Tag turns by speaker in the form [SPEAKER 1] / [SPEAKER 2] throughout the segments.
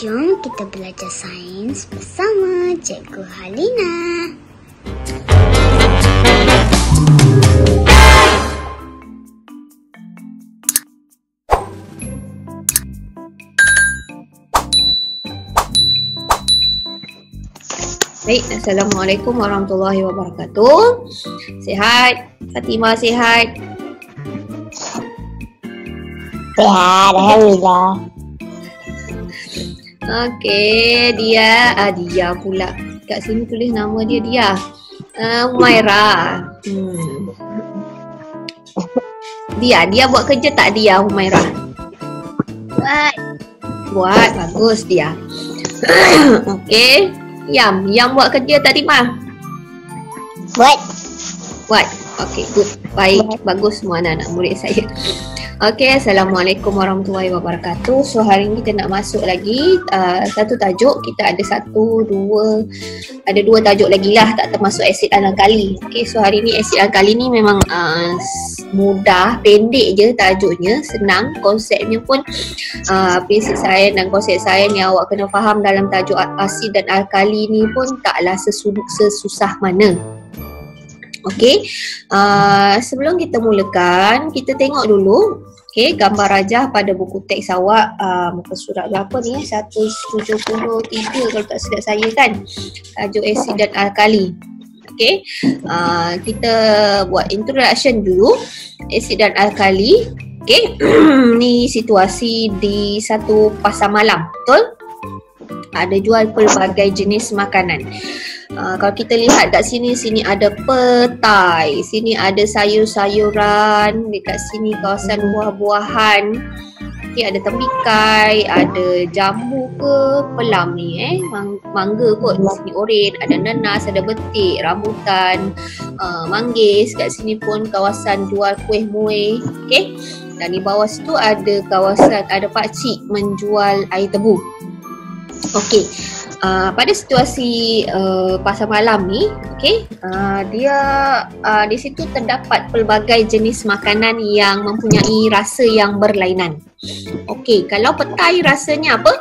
[SPEAKER 1] Jom kita belajar sains bersama Cikgu Halina.
[SPEAKER 2] Baik, Assalamualaikum warahmatullahi wabarakatuh. Sihat? Fatimah sihat?
[SPEAKER 3] Sihat, Alhamdulillah.
[SPEAKER 2] Okey, Dia pula. Kat sini tulis nama dia. Humaira. Dia buat kerja tak dia, Humaira? Buat, bagus dia. Okey. Yam buat kerja tadi mah? Buat. Okey, good. Baik, bagus semua anak-anak murid saya. Okey, Assalamualaikum warahmatullahi wabarakatuh. So hari ni kita nak masuk lagi satu tajuk. Kita ada dua tajuk lagi lah, tak termasuk asid alkali. Okey, so hari ni asid alkali ni memang mudah, pendek je tajuknya, senang. Konsepnya pun basic sains dan konsep sains yang awak kena faham dalam tajuk asid dan alkali ni pun taklah sesusah mana. Okey, sebelum kita mulakan, kita tengok dulu gambar rajah pada buku teks awak, muka surat berapa ni? 173 kalau tak silap saya kan, tajuk asid dan alkali. Okey, kita buat introduction dulu. Asid dan alkali, okey. Ni situasi di satu pasar malam, betul? Ada jual pelbagai jenis makanan. Kalau kita lihat kat sini ada petai, sini ada sayur-sayuran, dekat sini kawasan buah-buahan. Okay, ada tembikai, ada jambu ke pelam ni mangga kot, sini oren, ada nanas, ada betik, rambutan, manggis. Kat sini pun kawasan jual kuih muih. Okay, dan di bawah situ ada kawasan, ada pakcik menjual air tebu. Okey, pada situasi pasar malam ni, okey, dia di situ terdapat pelbagai jenis makanan yang mempunyai rasa yang berlainan. Okey, kalau petai rasanya apa?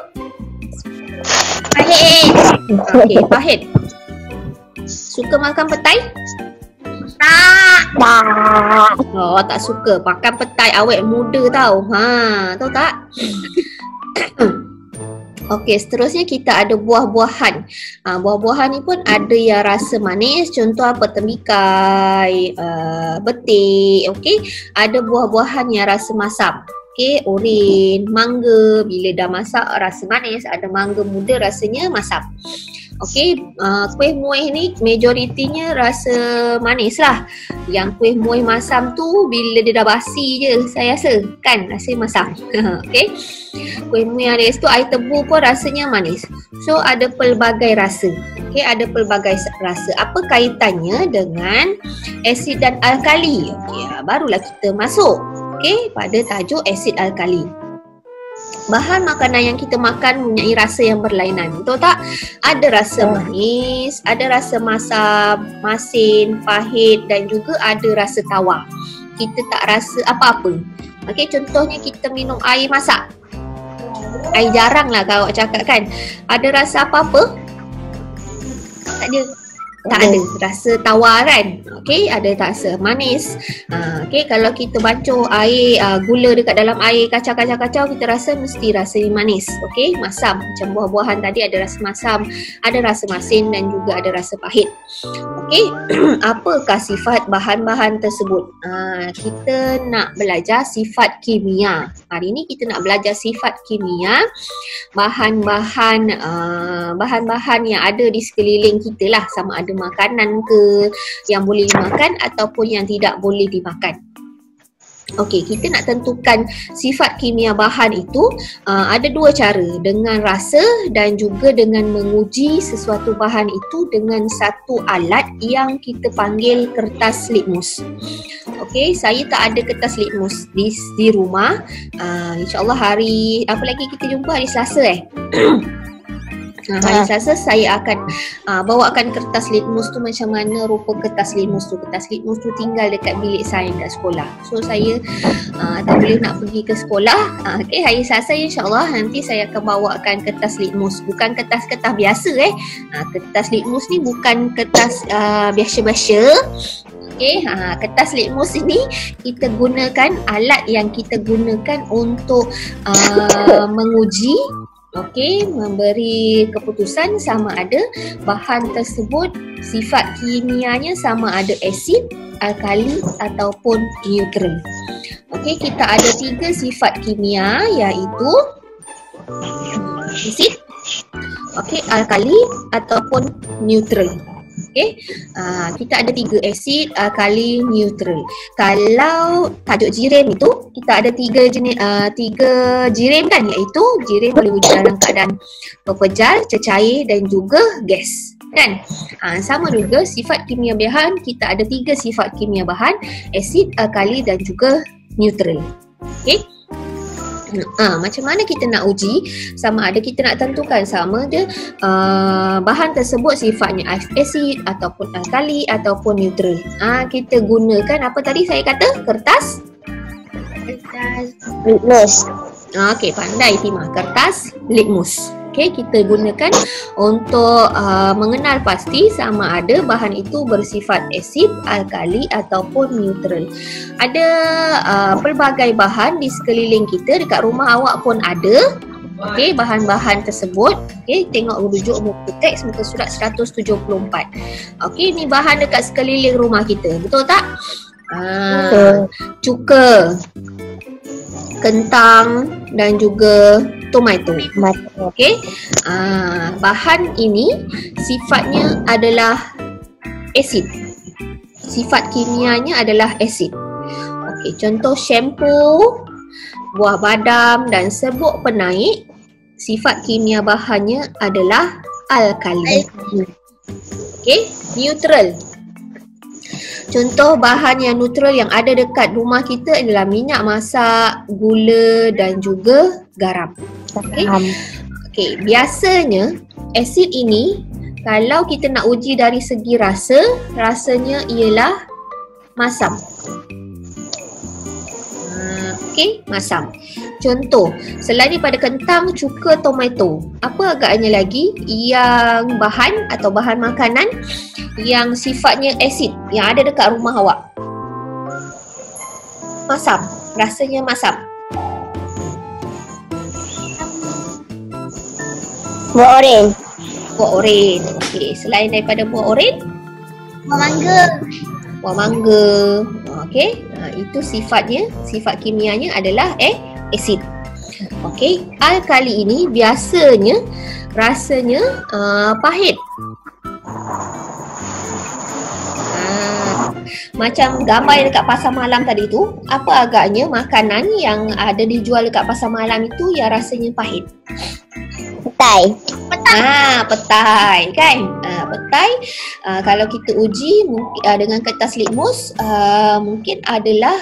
[SPEAKER 2] Pahit. Okey, pahit. Suka makan petai? Tak. Oh, tak suka. Makan petai awet muda tau. Tahu tak? Okey, seterusnya kita ada buah-buahan. Buah-buahan ni pun ada yang rasa manis, contoh apa? Tembikai, betik, okey. Ada buah-buahan yang rasa masam. Okey, oren, mangga, bila dah masak rasa manis, ada mangga muda rasanya masam. Okey, kuih muih ni majoritinya rasa manis lah. Yang kuih muih masam tu bila dia dah basi je, saya rasa kan rasanya masam. Okey, kuih muih yang ada situ, air tebu pun rasanya manis. So ada pelbagai rasa. Okey, ada pelbagai rasa. Apa kaitannya dengan asid dan alkali? Okey, barulah kita masuk pada tajuk asid alkali. Bahan makanan yang kita makan mempunyai rasa yang berlainan, betul tak? Ada rasa manis, ada rasa masam, masin, pahit dan juga ada rasa tawar. Kita tak rasa apa-apa. Okey, contohnya kita minum air masak. Air jarang lah kalau awak cakap kan. Ada rasa apa-apa? Tak ada. Tak ada rasa tawar kan. Okey, ada rasa manis. Okey, kalau kita bancuh air gula dekat dalam air kacau-kacau, kita rasa mesti rasa manis. Okey, masam. Macam buah-buahan tadi ada rasa masam, ada rasa masin dan juga ada rasa pahit. Okey, apakah sifat bahan-bahan tersebut? Kita nak belajar sifat kimia. Hari ni kita nak belajar sifat kimia bahan-bahan yang ada di sekeliling kita lah, sama ada makanan ke yang boleh dimakan ataupun yang tidak boleh dimakan. Okey, kita nak tentukan sifat kimia bahan itu ada dua cara, dengan rasa dan juga dengan menguji sesuatu bahan itu dengan satu alat yang kita panggil kertas litmus. Okey, saya tak ada kertas litmus di rumah. InsyaAllah hari apa lagi kita jumpa, hari Selasa Hari Selasa saya akan bawakan kertas litmus tu macam mana rupa kertas litmus tu. Kertas litmus tu tinggal dekat bilik saya kat sekolah. So saya tak boleh nak pergi ke sekolah. Okay, hari Selasa insyaAllah nanti saya akan bawakan kertas litmus. Bukan kertas-kertas biasa kertas litmus ni bukan kertas biasa-biasa. Okay, kertas litmus ini kita gunakan alat yang kita gunakan untuk menguji, memberi keputusan sama ada bahan tersebut sifat kimianya sama ada asid, alkali ataupun neutral. Okey, kita ada 3 sifat kimia iaitu asid, alkali ataupun neutral. Okey, kita ada 3 asid, alkali, neutral. Kalau tajuk jirim itu kita ada 3 jenis 3 jirim kan, iaitu jirim boleh wujud dalam keadaan pepejal, cecair dan juga gas. Kan? Sama juga sifat kimia bahan, kita ada 3 sifat kimia bahan, asid, alkali dan juga neutral. Okey. Macam mana kita nak uji sama ada kita nak tentukan sama ada bahan tersebut sifatnya asid ataupun alkali ataupun neutral. Kita gunakan apa tadi saya kata? Kertas
[SPEAKER 3] litmus.
[SPEAKER 2] Okey, pandai Tima. Kertas litmus. Okey, kita gunakan untuk mengenal pasti sama ada bahan itu bersifat asid, alkali ataupun neutral. Ada pelbagai bahan di sekeliling kita, dekat rumah awak pun ada. Okey, bahan-bahan tersebut. Okey, tengok rujuk muka teks muka surat 174. Okey, ni bahan dekat sekeliling rumah kita. Betul tak? Cuka, kentang dan juga tomato. Okey. Bahan ini sifatnya adalah asid. Sifat kimianya adalah asid. Okey, contoh shampoo, buah badam dan serbuk penaik, sifat kimia bahannya adalah alkali. Okey, neutral. Contoh bahan yang neutral yang ada dekat rumah kita adalah minyak masak, gula dan juga garam. Okey, biasanya asid ini kalau kita nak uji dari segi rasa, rasanya ialah masam. Okey, masam. Contoh, selain daripada kentang, cuka, tomato, apa agaknya lagi yang bahan atau bahan makanan yang sifatnya asid yang ada dekat rumah awak? Masam, rasanya masam.
[SPEAKER 3] Buah oren.
[SPEAKER 2] Buah oren. Okey, selain daripada buah oren,
[SPEAKER 1] Buah mangga.
[SPEAKER 2] buah mangga. Okey, itu sifatnya, sifat kimianya adalah asid. Okey, alkali ini biasanya rasanya pahit. Macam gambar yang dekat pasar malam tadi tu, apa agaknya makanan yang ada dijual dekat pasar malam itu yang rasanya pahit?
[SPEAKER 3] Petai.
[SPEAKER 2] Petai kan? Petai kalau kita uji dengan kertas litmus mungkin adalah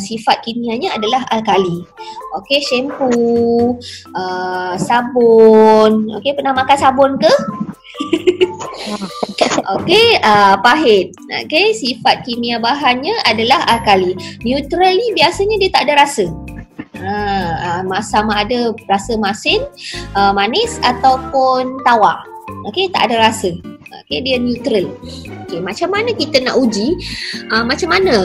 [SPEAKER 2] sifat kimianya adalah alkali. Okey, shampoo, sabun. Okey, pernah makan sabun ke? Okey, pahit. Okey, sifat kimia bahannya adalah alkali. Neutral ni biasanya dia tak ada rasa. Sama ada rasa masin, manis ataupun tawar. Okey, tak ada rasa. Okey, dia neutral. Okey, macam mana kita nak uji? Macam mana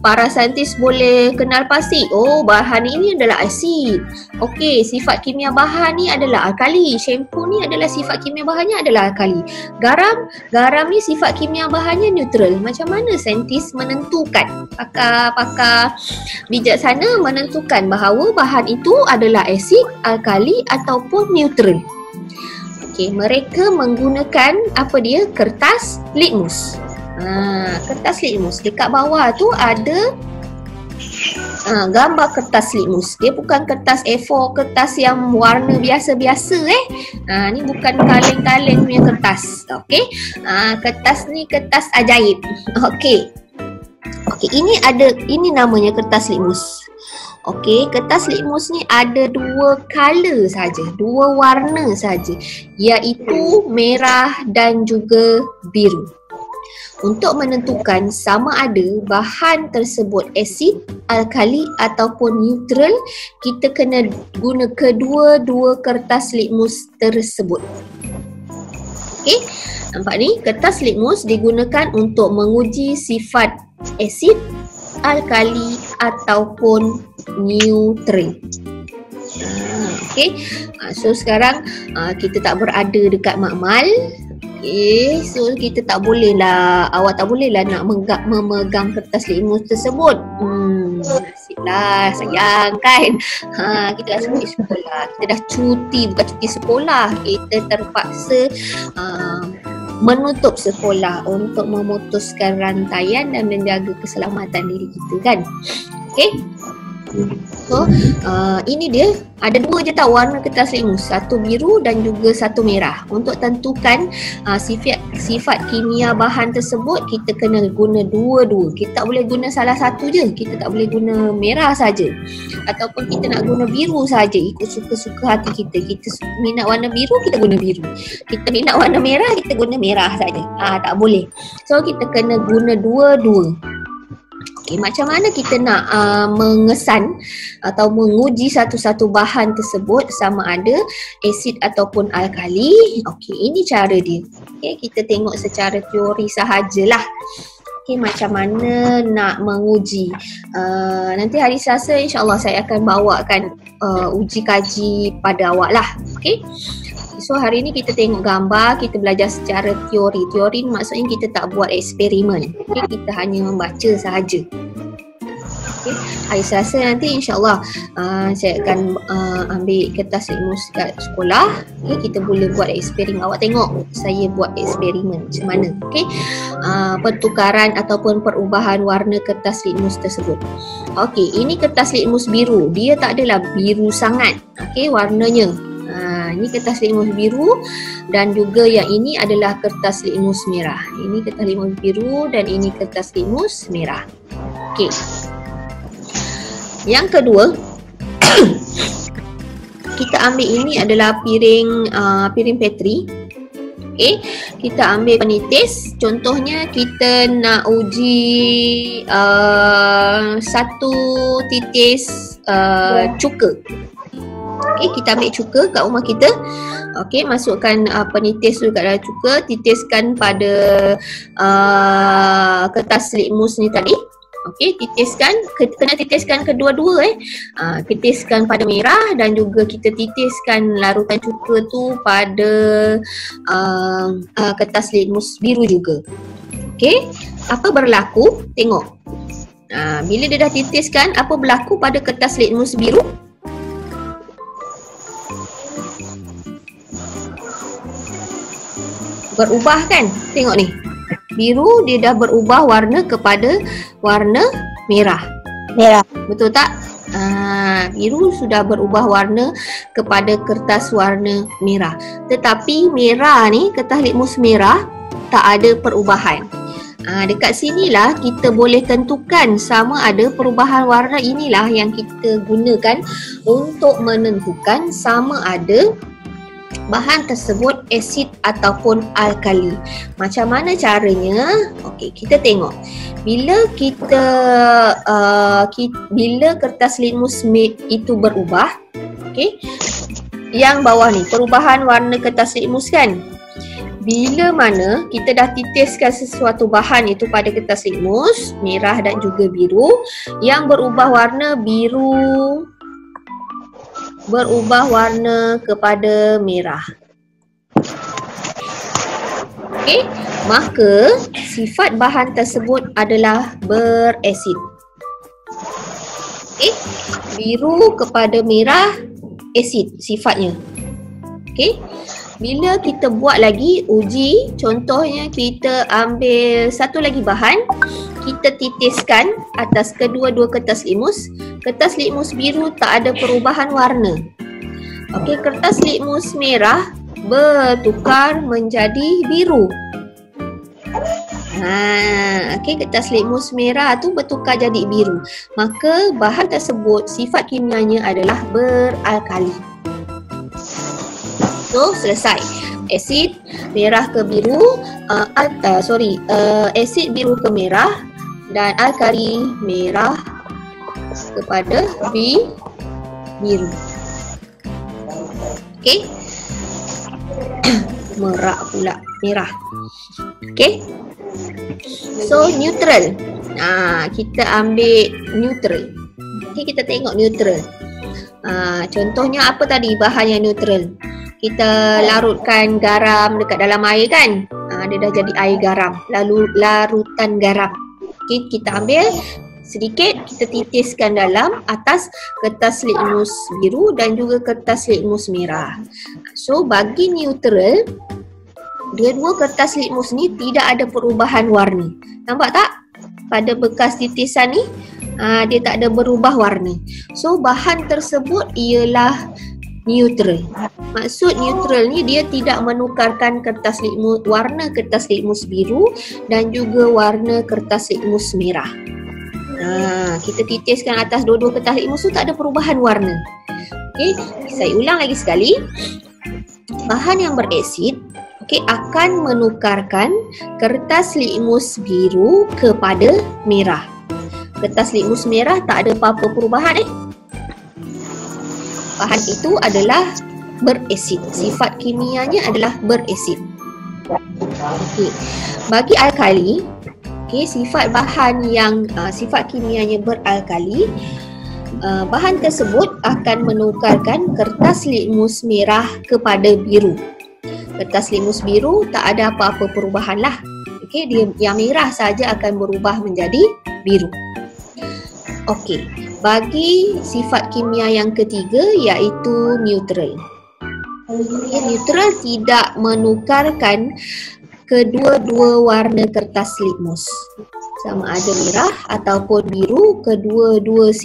[SPEAKER 2] para saintis boleh kenal pasti? Oh, bahan ini adalah asid. Okey, sifat kimia bahan ni adalah alkali. Shampoo ni adalah sifat kimia bahannya adalah alkali. Garam ni sifat kimia bahannya neutral. Macam mana saintis menentukan? Pakar bijaksana menentukan bahawa bahan itu adalah asid, alkali ataupun neutral. Okey, mereka menggunakan apa dia? Kertas litmus. Kertas litmus. Dekat bawah tu ada gambar kertas litmus. Dia bukan kertas A4, kertas yang warna biasa-biasa ni bukan kaleng-kaleng punya kertas. Okey. Kertas ni kertas ajaib. Okey. Okey, ini namanya kertas litmus. Okey, kertas litmus ni ada dua color saja, dua warna saja, iaitu merah dan juga biru. Untuk menentukan sama ada bahan tersebut asid, alkali ataupun neutral, kita kena guna kedua-dua kertas litmus tersebut. Okey, nampak ni, kertas litmus digunakan untuk menguji sifat asid, alkali ataupun neutral. Okey, so sekarang kita tak berada dekat makmal. Okey, so kita tak boleh lah, awak tak boleh lah nak memegang kertas litmus tersebut. Nasiblah, sayang kan. Kita dah cuti sekolah, kita dah cuti, bukan cuti sekolah. Kita terpaksa menutup sekolah untuk memutuskan rantaian dan menjaga keselamatan diri kita kan. Okey. So, ini dia, ada dua je tau warna kertas litmus, satu biru dan juga satu merah. Untuk tentukan sifat kimia bahan tersebut, kita kena guna dua-dua. Kita tak boleh guna salah satu je, kita tak boleh guna merah saja. Ataupun kita nak guna biru saja, ikut suka-suka hati kita. Kita minat warna biru, kita guna biru. Kita minat warna merah, kita guna merah saja. Tak boleh. So, kita kena guna dua-dua. Okey, macam mana kita nak mengesan atau menguji satu-satu bahan tersebut sama ada asid ataupun alkali? Okey, ini cara dia. Okey, kita tengok secara teori sahajalah. Okey, macam mana nak menguji. Nanti hari Selasa insya-Allah saya akan bawakan uji kaji pada awak lah. Okey. So hari ni kita tengok gambar, kita belajar secara teori. Teori ni maksudnya kita tak buat eksperimen. Okay? Kita hanya membaca sahaja. Okay? Hari Selasa nanti insyaAllah saya akan ambil kertas litmus kat sekolah. Okay? Kita boleh buat eksperimen. Awak tengok saya buat eksperimen macam mana. Okay? Pertukaran ataupun perubahan warna kertas litmus tersebut. Okay, ini kertas litmus biru. Dia tak adalah biru sangat. Okay, warnanya. Ini kertas litmus biru dan juga yang ini adalah kertas litmus merah. Ini kertas litmus biru dan ini kertas litmus merah. Okey. Yang kedua, kita ambil ini adalah piring petri. Okey, kita ambil penitis. Contohnya kita nak uji satu titis cuka. Okey, kita ambil cuka kat rumah kita. Okey, masukkan penitis tu kat dalam cuka, titiskan pada kertas litmus ni tadi. Okey, titiskan, kena titiskan kedua-dua titiskan pada merah dan juga kita titiskan larutan cuka tu pada kertas litmus biru juga. Okey, apa berlaku? Tengok. Bila dia dah titiskan, apa berlaku pada kertas litmus biru? Berubah kan? Tengok ni. Biru dia dah berubah warna kepada warna merah.
[SPEAKER 3] Merah.
[SPEAKER 2] Betul tak? Biru sudah berubah warna kepada kertas warna merah. Tetapi merah ni, kertas litmus merah tak ada perubahan. Dekat sinilah kita boleh tentukan sama ada perubahan warna inilah yang kita gunakan untuk menentukan sama ada bahan tersebut asid ataupun alkali. Macam mana caranya? Okey, kita tengok. Bila bila kertas litmus itu berubah, okey. Yang bawah ni perubahan warna kertas litmus kan? Bila mana kita dah titiskan sesuatu bahan itu pada kertas litmus merah dan juga biru, yang berubah warna biru berubah warna kepada merah. Okey, maka sifat bahan tersebut adalah berasid. Okey, biru kepada merah asid sifatnya. Okey, bila kita buat lagi uji, contohnya kita ambil satu lagi bahan, kita titiskan atas kedua-dua kertas litmus. Kertas litmus biru tak ada perubahan warna. Okey, kertas litmus merah bertukar menjadi biru. Okey, kertas litmus merah tu bertukar jadi biru. Maka bahan tersebut sifat kimianya adalah beralkali. So, selesai. Asid merah ke biru, asid biru ke merah dan alkali merah kepada biru. Okey. Merak pula, merah. Okey. So, neutral. Kita ambil neutral. Okey, kita tengok neutral. Contohnya apa tadi bahan yang neutral? Kita larutkan garam dekat dalam air kan? Dia dah jadi air garam. Lalu larutan garam. Okey, kita ambil sedikit, kita titiskan dalam atas kertas litmus biru dan juga kertas litmus merah. So, bagi neutral, dua-dua kertas litmus ni tidak ada perubahan warna. Nampak tak? Pada bekas titisan ni, dia tak ada berubah warna. So, bahan tersebut ialah neutral. Maksud neutral ni dia tidak menukarkan kertas litmus, warna kertas litmus biru dan juga warna kertas litmus merah. Kita titiskan atas dua-dua kertas litmus tu tak ada perubahan warna. Okey, saya ulang lagi sekali. Bahan yang berasid akan menukarkan kertas litmus biru kepada merah. Kertas litmus merah tak ada apa-apa perubahan Bahan itu adalah berasid. Sifat kimianya adalah berasid. Okey. Bagi alkali, sifat bahan yang sifat kimianya beralkali, bahan tersebut akan menukarkan kertas litmus merah kepada biru. Kertas litmus biru tak ada apa-apa perubahan lah. Okey, dia yang merah saja akan berubah menjadi biru. Okey, bagi sifat kimia yang ketiga iaitu neutral. Neutral tidak menukarkan kedua-dua warna kertas litmus. Sama ada merah ataupun biru, kedua-dua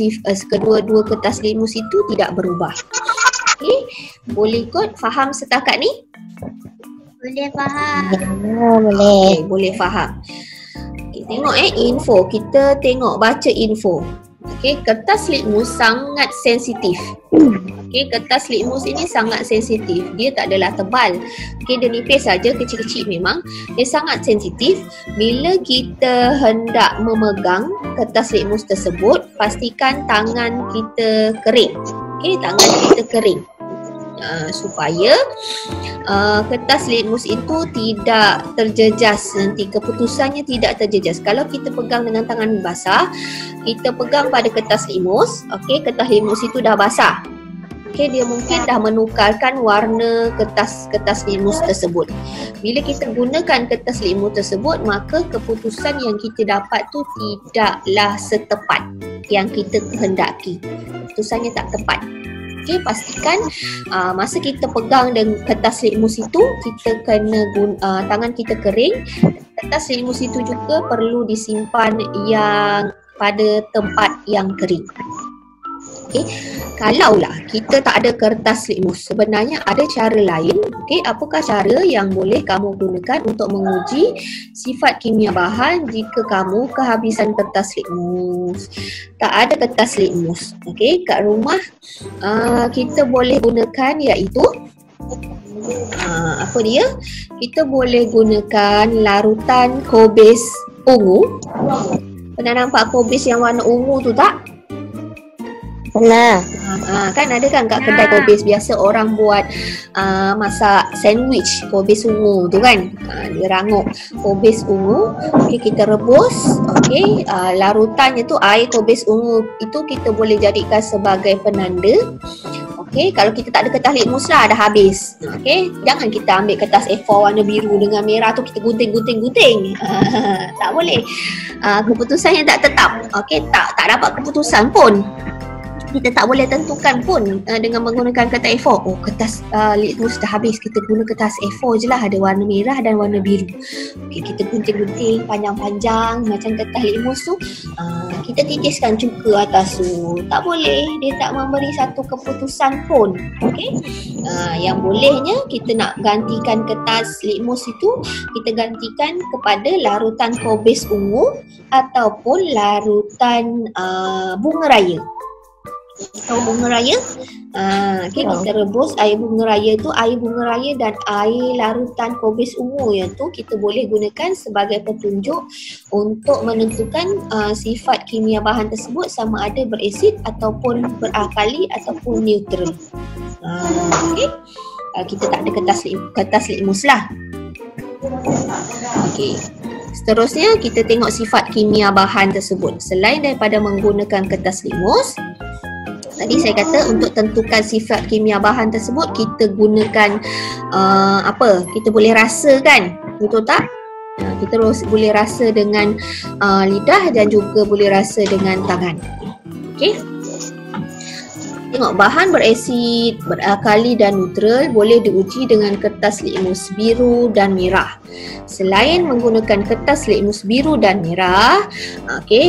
[SPEAKER 2] kertas litmus itu tidak berubah. Okey, boleh kot faham setakat ni?
[SPEAKER 1] Boleh faham.
[SPEAKER 3] Boleh.
[SPEAKER 2] Okay, boleh faham. Okay, tengok info. Kita tengok baca info. Okey, kertas litmus sangat sensitif. Okey, kertas litmus ini sangat sensitif. Dia tak adalah tebal. Okey, dia nipis saja, kecil-kecil memang. Dia sangat sensitif. Bila kita hendak memegang kertas litmus tersebut, pastikan tangan kita kering. Okey, tangan kita kering. Supaya kertas litmus itu tidak terjejas, nanti keputusannya tidak terjejas. Kalau kita pegang dengan tangan basah, kita pegang pada kertas litmus, okey, kertas litmus itu dah basah. Okey, dia mungkin dah menukarkan warna kertas litmus tersebut. Bila kita gunakan kertas litmus tersebut, maka keputusan yang kita dapat tu tidaklah setepat yang kita kehendaki. Keputusannya tak tepat. Okey, pastikan masa kita pegang dengan kertas litmus itu, kita kena tangan kita kering. Kertas litmus itu juga perlu disimpan yang pada tempat yang kering. Okey, kalaulah kita tak ada kertas litmus, sebenarnya ada cara lain. Okey, apakah cara yang boleh kamu gunakan untuk menguji sifat kimia bahan jika kamu kehabisan kertas litmus? Tak ada kertas litmus. Okey, kat rumah kita boleh gunakan iaitu apa dia? Kita boleh gunakan larutan kobis ungu. Pernah nampak kobis yang warna ungu tu tak?
[SPEAKER 3] Pernah.
[SPEAKER 2] Kan ada kan kat kedai kobis biasa orang buat masak sandwich kobis ungu tu kan. Dia rangup kobis ungu. Okey, kita rebus. Okey, larutannya tu air kobis ungu itu kita boleh jadikan sebagai penanda. Okey, kalau kita tak ada kertas litmus lah, dah habis. Okey, jangan kita ambil kertas A4 warna biru dengan merah tu kita gunting. Tak boleh. Keputusannya tak tetap. Okey, tak dapat keputusan pun. kita tak boleh tentukan pun dengan menggunakan kertas A4. Oh, kertas litmus dah habis, kita guna kertas A4 je lah, ada warna merah dan warna biru. Okay, kita gunting-gunting panjang-panjang macam kertas litmus tu, kita titiskan juga atas tu. Tak boleh, dia tak memberi satu keputusan pun. Okay? Yang bolehnya kita nak gantikan kertas litmus itu, kita gantikan kepada larutan kobis ungu ataupun larutan bunga raya. Tahu bunga raya? Okay, kita rebus air bunga raya tu, air bunga raya dan air larutan kobis ungu yang tu kita boleh gunakan sebagai petunjuk untuk menentukan sifat kimia bahan tersebut sama ada berasid ataupun beralkali ataupun neutral. Okay. Kita tak ada kertas litmus lah. Okay. Seterusnya kita tengok sifat kimia bahan tersebut. Selain daripada menggunakan kertas litmus, tadi saya kata untuk tentukan sifat kimia bahan tersebut kita gunakan kita boleh rasa kan, betul tak? Kita boleh rasa dengan lidah dan juga boleh rasa dengan tangan. Okey. Tengok, bahan berasid, beralkali dan neutral boleh diuji dengan kertas litmus biru dan merah. Selain menggunakan kertas litmus biru dan merah,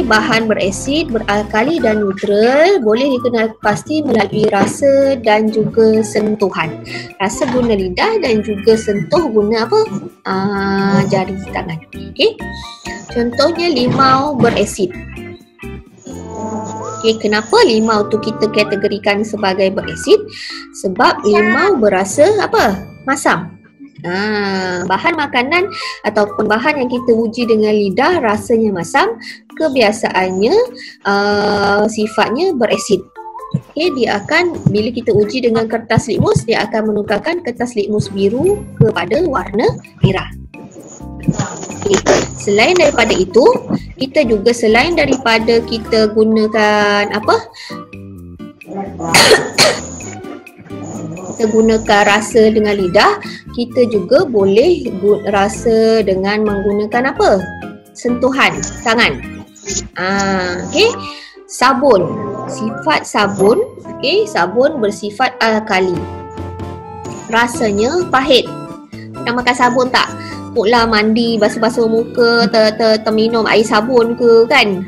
[SPEAKER 2] bahan berasid, beralkali dan neutral boleh dikenal pasti melalui rasa dan juga sentuhan. Rasa guna lidah dan juga sentuh guna jari tangan. Okay. Contohnya limau berasid. Okay, kenapa limau tu kita kategorikan sebagai berasid? Sebab limau berasa masam. Bahan makanan ataupun bahan yang kita uji dengan lidah rasanya masam, kebiasaannya sifatnya berasid. Okay, dia akan, bila kita uji dengan kertas litmus, dia akan menukarkan kertas litmus biru kepada warna merah. Okay. Selain daripada itu, kita juga selain daripada kita gunakan kita gunakan rasa dengan lidah, kita juga boleh rasa dengan menggunakan sentuhan tangan. Okay. Sabun, sifat sabun, sabun bersifat alkali. Rasanya pahit. Pernah makan sabun tak? Puklah mandi, basuh-basuh muka, terminum air sabun ke kan?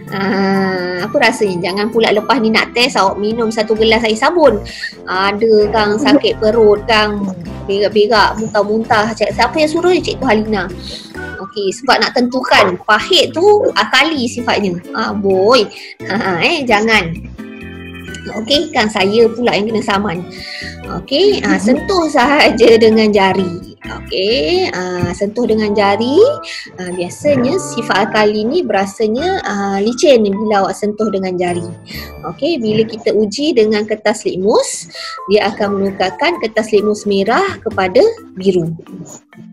[SPEAKER 2] Apa rasanya? Jangan pula lepas ni nak test awak minum 1 gelas air sabun. Ada kang sakit perut, kang berak-berak, muntah-muntah. Siapa yang suruh dia? Cikgu Halina. Okey, sebab nak tentukan pahit tu alkali sifatnya. Boy. Jangan. Okey, kan saya pula yang kena saman. Okey, sentuh sahaja dengan jari. Okey, sentuh dengan jari. Biasanya sifat alkali ni berasanya licin bila awak sentuh dengan jari. Okey, bila kita uji dengan kertas litmus, dia akan menukarkan kertas litmus merah kepada biru.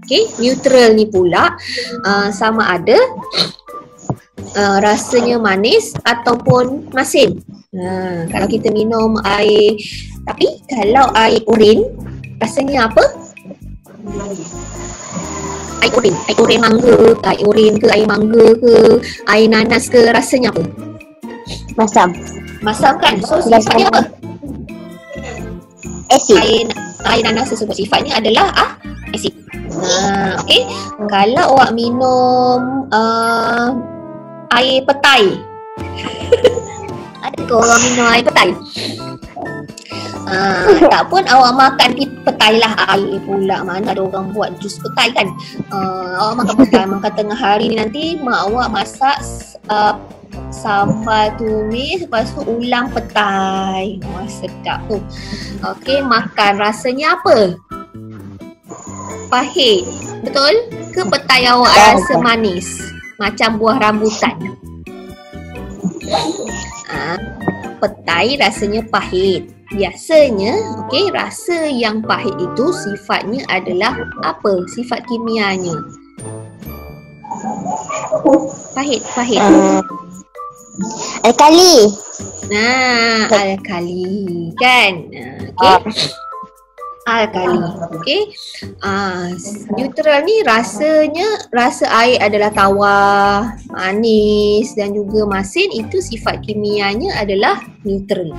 [SPEAKER 2] Okey, neutral ni pula sama ada rasanya manis ataupun masin. Kalau kita minum air, tapi kalau air urin rasanya apa? Air urin mangga, air urin ke air mangga ke air nanas ke, rasanya apa? Masam kan? So sifatnya apa? Asid. Air nanas tersebut sifatnya adalah asid. Okey, kalau awak minum air petai, ada ke orang minum air petai? Tak pun awak makan petai lah, air pula mana ada orang buat jus petai kan. Awak makan petai, makan tengah hari ni nanti mak awak masak sambal tumis, lepas tu ulam petai. Wah, sedap tu. Okey, makan rasanya apa? Pahit. Betul? Ke petai awak rasa manis macam buah rambutan? Petai rasanya pahit. Biasanya, rasa yang pahit itu sifatnya adalah apa? Sifat kimianya. Pahit.
[SPEAKER 3] Alkali.
[SPEAKER 2] Alkali kan. alkali. Okey. Neutral ni rasa air adalah tawar, manis dan juga masin, itu sifat kimianya adalah neutral.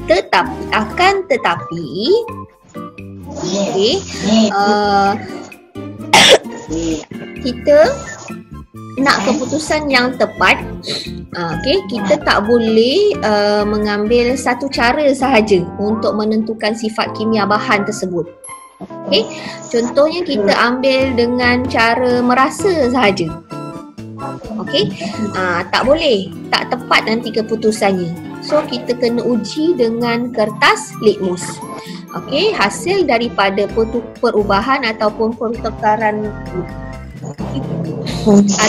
[SPEAKER 2] Tetapi okey, kita nak keputusan yang tepat, okey, kita tak boleh mengambil satu cara sahaja untuk menentukan sifat kimia bahan tersebut. Okey, contohnya kita ambil dengan cara merasa sahaja. Okey, tak boleh, tak tepat nanti keputusannya. So kita kena uji dengan kertas litmus. Okey, hasil daripada perubahan ataupun pertukaran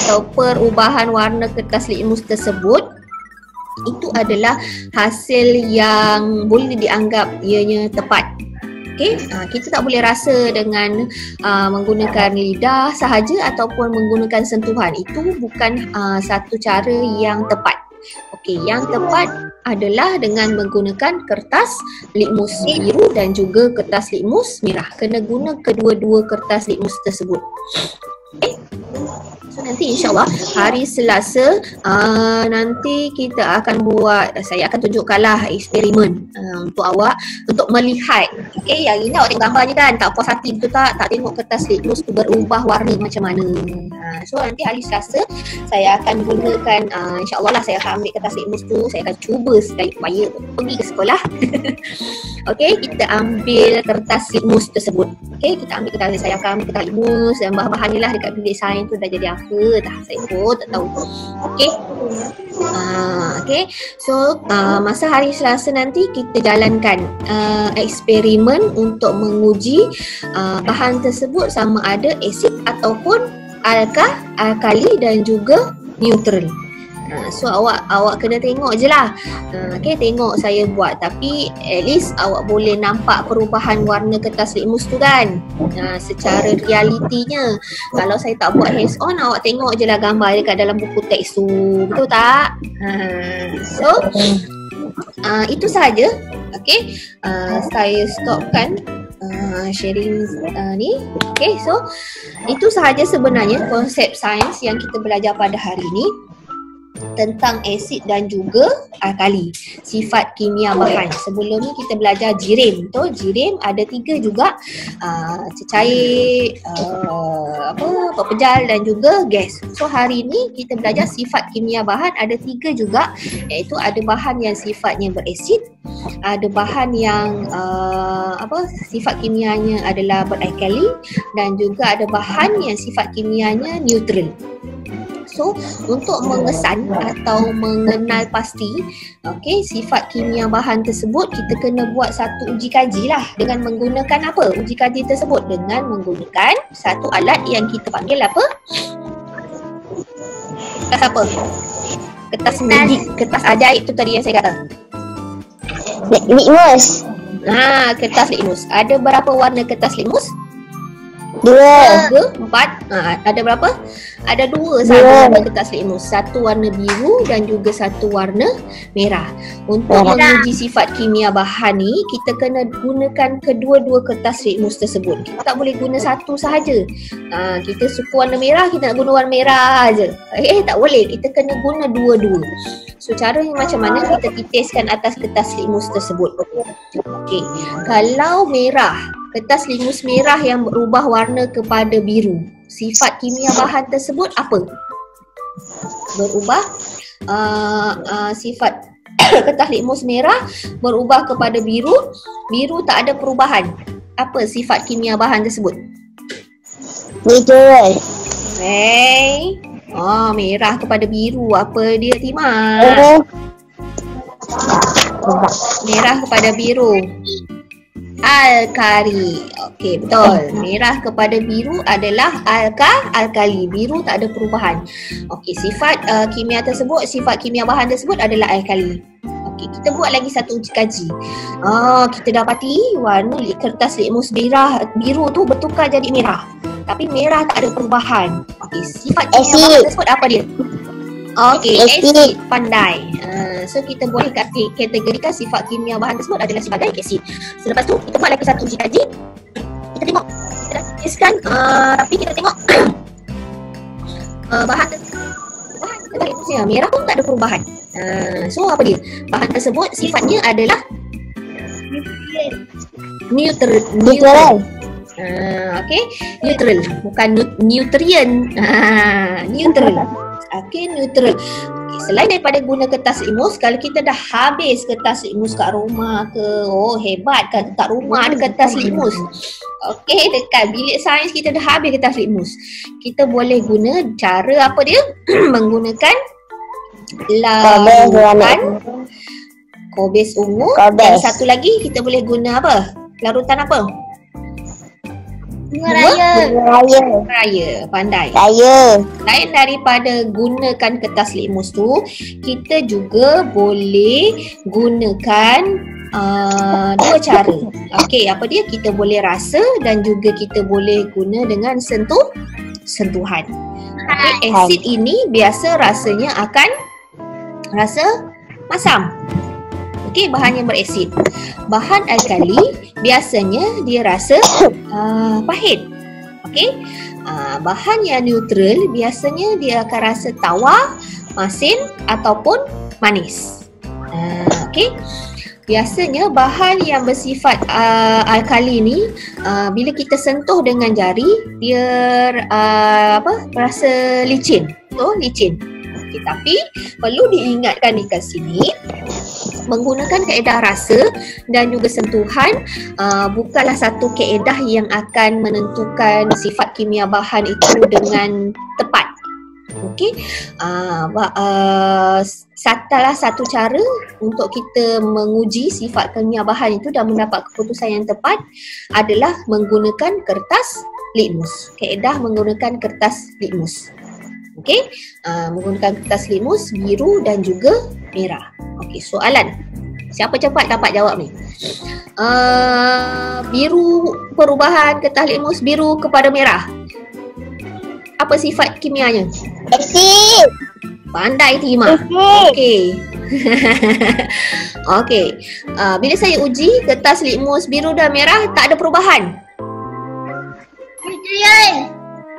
[SPEAKER 2] atau perubahan warna kertas litmus tersebut, itu adalah hasil yang boleh dianggap ianya tepat. Okey, kita tak boleh rasa dengan menggunakan lidah sahaja ataupun menggunakan sentuhan. Itu bukan satu cara yang tepat. Okey, yang tepat adalah dengan menggunakan kertas litmus biru dan juga kertas litmus merah. Kena guna kedua-dua kertas litmus tersebut. Okay. So nanti insyaAllah hari Selasa nanti kita akan buat, saya akan tunjukkanlah eksperimen untuk awak untuk melihat. Okay, yang ini awak tengok gambarnya kan, tak puas hati betul tak tengok kertas litmus tu berubah warna macam mana. So nanti hari Selasa saya akan gunakan, insyaAllah lah saya akan ambil kertas litmus tu, saya akan cuba sekali upaya pergi ke sekolah. Okay, kita ambil kertas litmus tersebut. Okay, kita ambil kertas, saya akan ambil kertas litmus dan bahan-bahannya lah dekat bilik sains tu dah jadi apa dah, saya pun tak tahu. Okay, okay. So masa hari Selasa nanti kita jalankan eksperimen untuk menguji bahan tersebut sama ada asid ataupun alkali dan juga neutral. So awak kena tengok je lah. Okay, tengok saya buat, tapi at least awak boleh nampak perubahan warna kertas litmus tu kan, secara realitinya. Kalau saya tak buat hands on, awak tengok je lah gambar dekat dalam buku teks tu, betul tak? So itu sahaja. Okay, saya stopkan sharing ni. Okay, so itu sahaja sebenarnya konsep sains yang kita belajar pada hari ini tentang asid dan juga alkali, sifat kimia bahan. Sebelum ni kita belajar jirim. Jirim ada 3 juga, cecair, pepejal dan juga gas. So hari ni kita belajar sifat kimia bahan ada 3 juga, iaitu ada bahan yang sifatnya berasid, ada bahan yang sifat kimianya adalah beralkali, dan juga ada bahan yang sifat kimianya neutral. So, untuk mengesan atau mengenal pasti sifat kimia bahan tersebut, kita kena buat satu uji kaji lah. Dengan menggunakan apa uji kaji tersebut? Dengan menggunakan satu alat yang kita panggil apa? Kertas apa? Kertas magic, kertas ajaib tu tadi yang saya kata.
[SPEAKER 3] Litmus.
[SPEAKER 2] Kertas litmus. Ada berapa warna kertas litmus?
[SPEAKER 3] 2,
[SPEAKER 2] 4. Ada berapa? Ada 2 sahaja warna kertas litmus. Satu warna biru dan juga satu warna merah. Untuk menguji sifat kimia bahan ni, kita kena gunakan kedua-dua kertas litmus tersebut. Kita tak boleh guna satu sahaja. Kita suka warna merah, kita nak guna warna merah aja. Tak boleh. Kita kena guna dua-dua. So caranya macam mana? Kita titiskan atas kertas litmus tersebut. Okey. Kalau merah, kertas litmus merah yang berubah warna kepada biru, sifat kimia bahan tersebut apa? Berubah sifat kertas litmus merah berubah kepada biru, biru tak ada perubahan. Apa sifat kimia bahan tersebut?
[SPEAKER 3] neutral.
[SPEAKER 2] Merah kepada biru, apa dia Tima? Merah kepada biru, alkali. Okey, betul. Merah kepada biru adalah alkali. Biru tak ada perubahan. Okey, sifat kimia tersebut, sifat kimia bahan tersebut adalah alkali. Okey, kita buat lagi satu uji kaji. Kita dapati warna kertas litmus biru tu bertukar jadi merah. Tapi merah tak ada perubahan. Okey, sifat kimia bahan tersebut apa dia? Okey, asid. Pandai. So kita boleh kategorikan sifat kimia bahan tersebut adalah sebagai asid. Selepas tu kita buat lagi satu uji kaji. Kita tengok, kita dah tuliskan, tapi kita tengok bahan tersebut merah pun tak ada perubahan. So apa dia? Bahan tersebut sifatnya adalah neutral. Okey, neutral, bukan nutrien. Neutral. Okey, neutral. Okay, selain daripada guna kertas litmus, kalau kita dah habis kertas litmus kat rumah ke, oh hebat kan, kat rumah ada kertas litmus. Okey, dekat bilik sains kita dah habis kertas litmus. Kita boleh guna cara apa dia? Menggunakan larutan kobis ungu, dan satu lagi kita boleh guna apa? Larutan apa?
[SPEAKER 3] Bunga raya.
[SPEAKER 2] Pandai.
[SPEAKER 3] Raya.
[SPEAKER 2] Selain daripada gunakan kertas litmus tu, kita juga boleh gunakan dua cara. Okey, apa dia? Kita boleh rasa dan juga kita boleh guna dengan sentuhan. Okay, asid ini biasa rasanya akan rasa masam. Okey, bahan yang berasid. Bahan alkali biasanya dia rasa pahit. Okey. Bahan yang neutral biasanya dia akan rasa tawar, masin ataupun manis. Okey. Biasanya bahan yang bersifat alkali ni bila kita sentuh dengan jari dia rasa licin. Licin. Okay, tapi perlu diingatkan dekat sini, menggunakan kaedah rasa dan juga sentuhan bukanlah satu kaedah yang akan menentukan sifat kimia bahan itu dengan tepat. Okey, salah satu cara untuk kita menguji sifat kimia bahan itu dan mendapat keputusan yang tepat adalah menggunakan kertas litmus. Kaedah menggunakan kertas litmus. Okey, menggunakan kertas litmus biru dan juga merah. Okey, soalan. Siapa cepat dapat jawab ni? Biru, perubahan kertas litmus biru kepada merah. Apa sifat kimianya?
[SPEAKER 3] Asid.
[SPEAKER 2] Pandai Tima. Okey. Okey. Bila saya uji kertas litmus biru dan merah tak ada perubahan.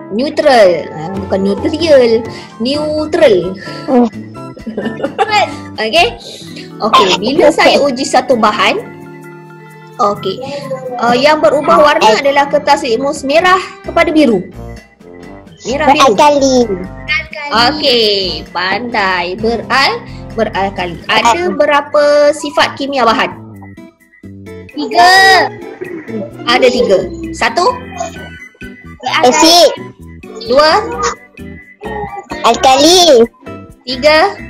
[SPEAKER 2] Neutral. Bukan neutral. Neutral. Okey. Okey, bila saya uji satu bahan, okey. Yang berubah warna adalah kertas litmus merah kepada biru. Merah biru.
[SPEAKER 3] Beralkali.
[SPEAKER 2] Okey, pandai. Beralkali. Ada berapa sifat kimia bahan?
[SPEAKER 3] 3.
[SPEAKER 2] Ada 3. 1,
[SPEAKER 3] Asid.
[SPEAKER 2] 2,
[SPEAKER 3] Alkali.
[SPEAKER 2] 3.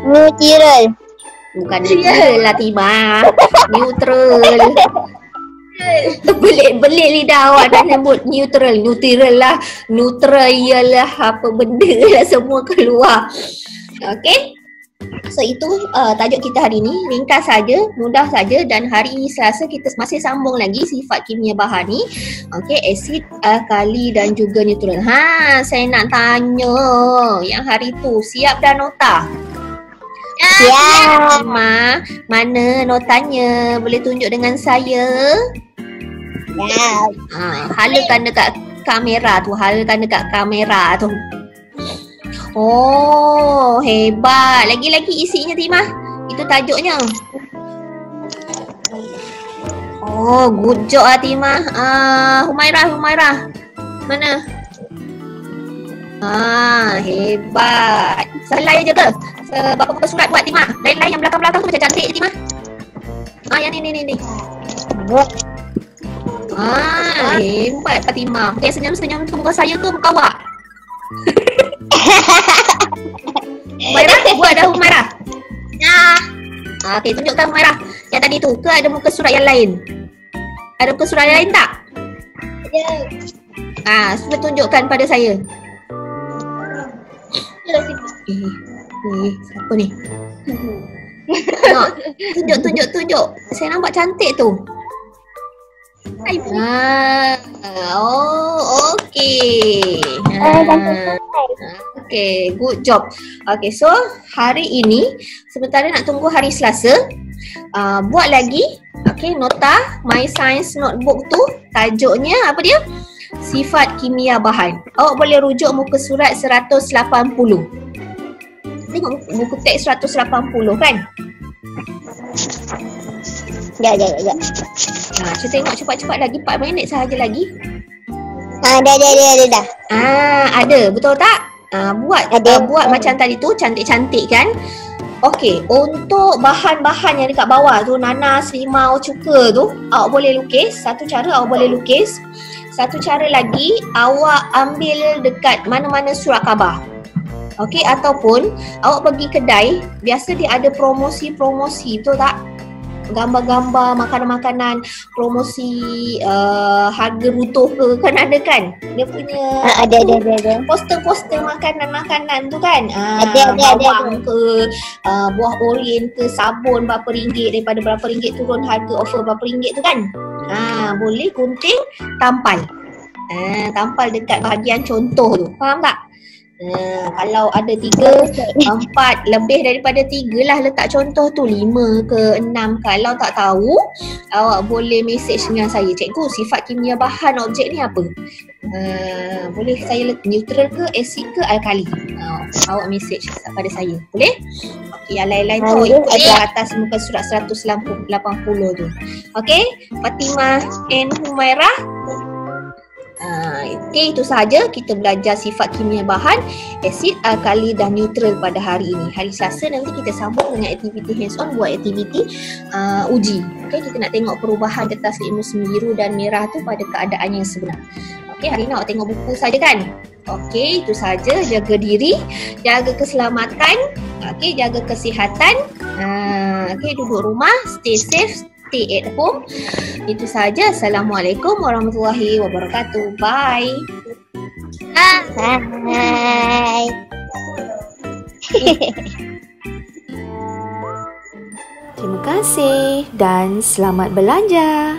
[SPEAKER 3] Neutral.
[SPEAKER 2] Bukan neutral lah Tima. Neutral. Belit lidah awak dah sebut neutral. Neutral lah. Neutral ialah apa benda lah semua keluar. Okey. So itu tajuk kita hari ni. Ringkas saja, mudah saja, dan hari Selasa kita masih sambung lagi sifat kimia bahan ni. Okey, asid, alkali dan juga neutral. Saya nak tanya yang hari tu siap dah nota?
[SPEAKER 3] Siap.
[SPEAKER 2] Tima, mana notanya? Boleh tunjuk dengan saya?
[SPEAKER 3] Siap.
[SPEAKER 2] Halakan dekat kamera tu, halakan dekat kamera tu. Oh, hebat. Lagi-lagi isinya Tima. Itu tajuknya. Oh, good job lah Tima. Humairah. Mana? Hebat. Selai je ke? Berapa surat buat Tima? Lain-lain yang belakang-belakang tu macam cantik je Tima. Yang ni. Hebat Fatimah. Yang senyum-senyum tu muka saya ke muka awak? Humairah, buat dah Humairah? Dah. Okey, tunjukkan Humairah yang tadi tu. Ke ada muka surat yang lain? Ada muka surat yang lain tak?
[SPEAKER 3] Ya.
[SPEAKER 2] Cuba tunjukkan pada saya. Siapa ni? Tunjuk. Saya nampak cantik tu. Oh, okey. Okay, good job. Okay, so hari ini sementara nak tunggu hari Selasa, buat lagi nota My Science Notebook tu, tajuknya apa dia? Sifat kimia bahan. Awak boleh rujuk muka surat 180. Tengok buku teks 180 kan?
[SPEAKER 3] Ya.
[SPEAKER 2] Cuba tengok cepat-cepat lagi, 4 minit sahaja lagi.
[SPEAKER 3] Dah.
[SPEAKER 2] Ada, betul tak? Buat macam tadi tu, cantik-cantik kan? Okey, untuk bahan-bahan yang dekat bawah tu, nanas, limau, cuka tu, awak boleh lukis. Satu cara awak boleh lukis. Satu cara lagi, awak ambil dekat mana-mana surat khabar. Okey, ataupun awak pergi kedai, biasa dia ada promosi-promosi, betul tak? Gambar-gambar makanan-makanan, promosi harga rutuh ke, kan ada kan? Dia punya
[SPEAKER 3] Ada.
[SPEAKER 2] poster-poster makanan-makanan tu kan.
[SPEAKER 3] Ada.
[SPEAKER 2] Bawang ke, buah oren ke, sabun berapa ringgit, daripada berapa ringgit turun harga, offer berapa ringgit tu kan. Boleh gunting, tampal. Tampal dekat bahagian contoh tu. Faham tak? Kalau ada 3, 4, lebih daripada 3 lah letak contoh tu, 5 ke 6. Kalau tak tahu, awak boleh message dengan saya, cikgu sifat kimia bahan objek ni apa? Boleh saya neutral ke, asid ke, alkali? Awak message pada saya, boleh? Okay, yang lain-lain tu ikut di atas muka surat 180 tu. Okay, Fatimah and Humairah. Okay, itu sahaja kita belajar sifat kimia bahan, asid, alkali dan neutral pada hari ini. Hari Selasa nanti kita sambung dengan aktiviti hands on, buat aktiviti uji. Okay, kita nak tengok perubahan kertas litmus biru dan merah tu pada keadaan yang sebenar. Okay, hari ni awak tengok buku saja kan? Okay, itu sahaja. Jaga diri, jaga keselamatan, okay, jaga kesihatan. Okay, duduk rumah, stay safe, stay at home. Itu saja. Assalamualaikum warahmatullahi wabarakatuh. Bye.
[SPEAKER 3] Bye.
[SPEAKER 4] Terima kasih dan selamat belanja.